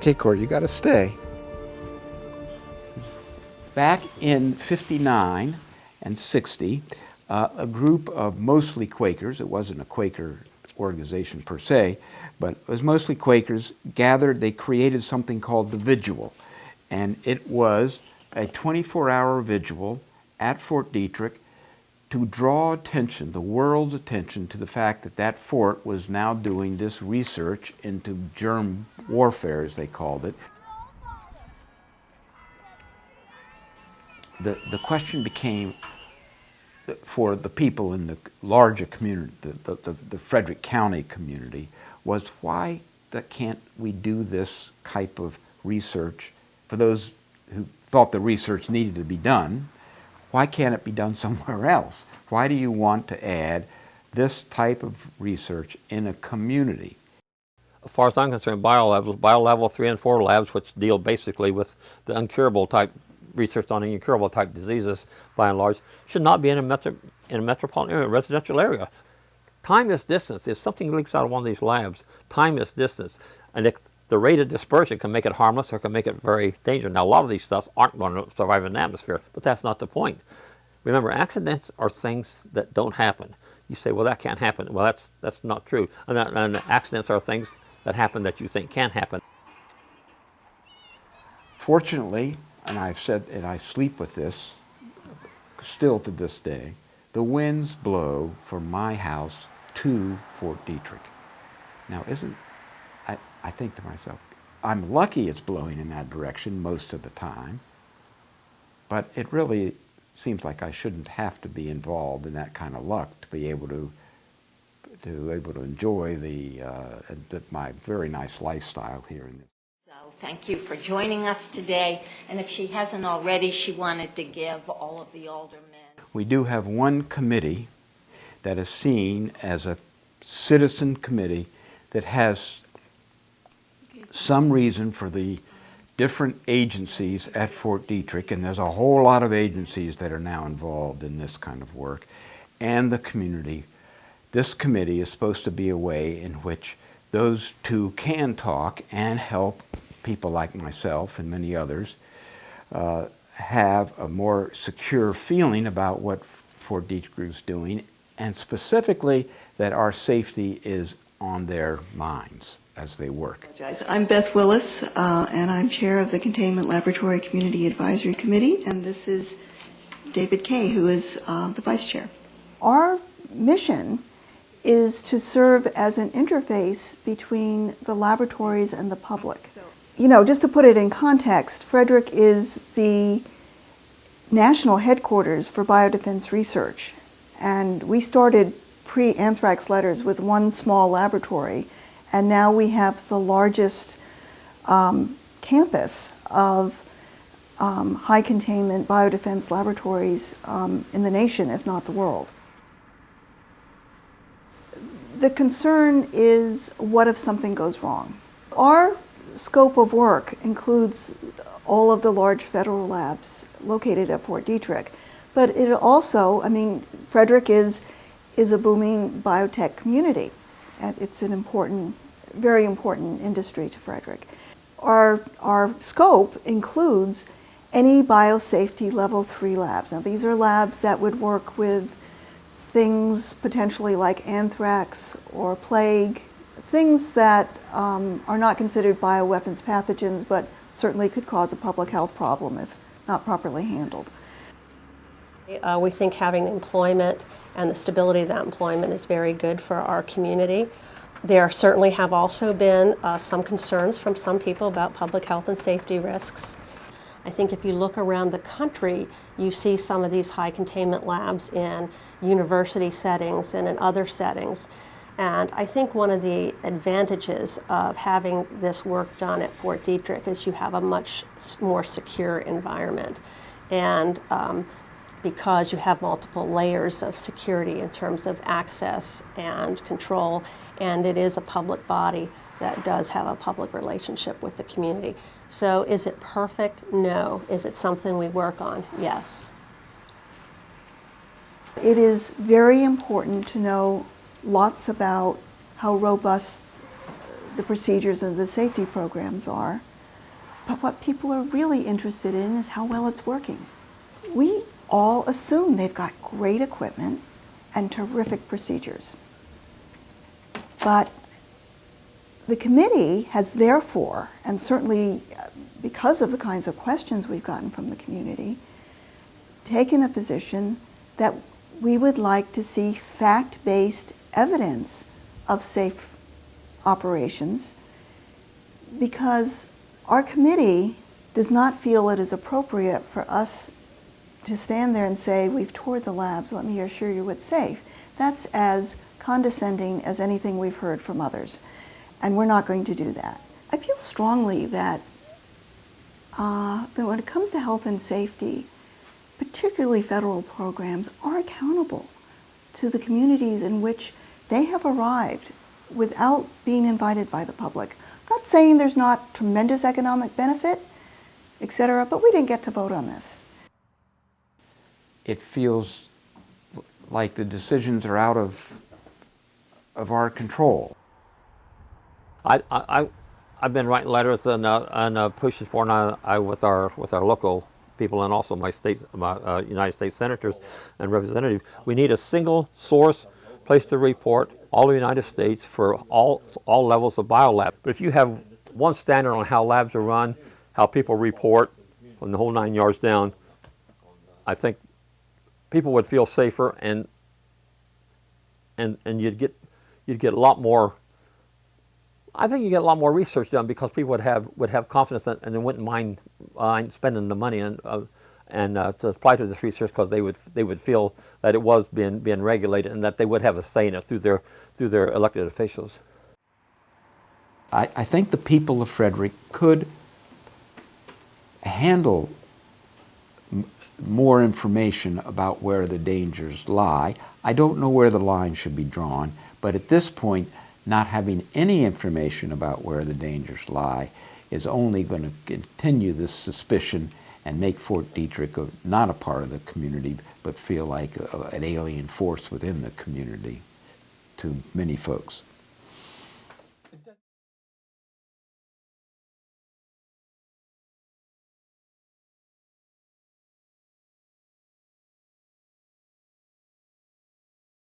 Okay, Corey, you got to stay. Back in 59 and 60, a group of mostly Quakers, it wasn't a Quaker organization per se, but it was mostly Quakers, gathered. They created something called the Vigil, and it was a 24-hour vigil at Fort Detrick to draw attention, the world's attention, to the fact that that fort was now doing this research into germ warfare, as they called it. The question became, for the people in the larger community, the Frederick County community, was why can't we do this type of research? For those who thought the research needed to be done, why can't it be done somewhere else? Why do you want to add this type of research in a community? As far as I'm concerned, Biolabs 3 and 4 labs, which deal basically with the incurable type research on incurable type diseases, by and large, should not be in a metropolitan area, residential area. Time is distance. If something leaks out of one of these labs, time is distance. And the rate of dispersion can make it harmless or can make it very dangerous. Now, a lot of these stuff aren't going to survive in the atmosphere, but that's not the point. Remember, accidents are things that don't happen. You say, well, that can't happen. Well, that's not true. And accidents are things that happen that you think can happen. Fortunately, and I've said, and I sleep with this still to this day, the winds blow from my house to Fort Detrick. Now, I think to myself, I'm lucky it's blowing in that direction most of the time, but it really seems like I shouldn't have to be involved in that kind of luck to be able to enjoy my very nice lifestyle here in this. So thank you for joining us today, and if she hasn't already, she wanted to give all of the aldermen. We do have one committee that is seen as a citizen committee that has some reason for the different agencies at Fort Detrick, and there's a whole lot of agencies that are now involved in this kind of work, and the community. This committee is supposed to be a way in which those two can talk and help people like myself and many others have a more secure feeling about what Fort Detrick is doing, and specifically that our safety is on their minds as they work. I'm Beth Willis, and I'm chair of the Containment Laboratory Community Advisory Committee, and this is David Kay, who is the vice chair. Our mission is to serve as an interface between the laboratories and the public. You know, just to put it in context, Frederick is the national headquarters for biodefense research, and we started pre-anthrax letters with one small laboratory, and now we have the largest campus of high-containment biodefense laboratories in the nation, if not the world. The concern is, what if something goes wrong? Our scope of work includes all of the large federal labs located at Fort Detrick, but it also, I mean, Frederick is a booming biotech community, and it's an important, very important industry to Frederick. Our scope includes any biosafety level 3 labs. Now, these are labs that would work with things potentially like anthrax or plague, things that are not considered bioweapons pathogens, but certainly could cause a public health problem if not properly handled. We think having employment and the stability of that employment is very good for our community. There certainly have also been some concerns from some people about public health and safety risks. I think if you look around the country, you see some of these high containment labs in university settings and in other settings. And I think one of the advantages of having this work done at Fort Detrick is you have a much more secure environment. And because you have multiple layers of security in terms of access and control, and it is a public body that does have a public relationship with the community. So is it perfect? No. Is it something we work on? Yes. It is very important to know lots about how robust the procedures and the safety programs are. But what people are really interested in is how well it's working. We all assume they've got great equipment and terrific procedures. But the committee has therefore, and certainly because of the kinds of questions we've gotten from the community, taken a position that we would like to see fact-based evidence of safe operations, because our committee does not feel it is appropriate for us to stand there and say, we've toured the labs, let me assure you it's safe. That's as condescending as anything we've heard from others, and we're not going to do that. I feel strongly that when it comes to health and safety, particularly federal programs are accountable to the communities in which they have arrived without being invited by the public. I'm not saying there's not tremendous economic benefit, et cetera, but we didn't get to vote on this. It feels like the decisions are out of our control. I've been writing letters and pushing for with our local people and also my United States senators and representatives. We need a single source place to report all the United States for all levels of biolab. But if you have one standard on how labs are run, how people report from the whole 9 yards down, I think people would feel safer and you'd get a lot more. I think you get a lot more research done because people would have confidence and they wouldn't mind spending the money to apply to this research because they would feel that it was being regulated and that they would have a say in it through their elected officials. I think the people of Frederick could handle more information about where the dangers lie. I don't know where the line should be drawn, but at this point, not having any information about where the dangers lie is only going to continue this suspicion and make Fort Detrick not a part of the community, but feel like an alien force within the community to many folks.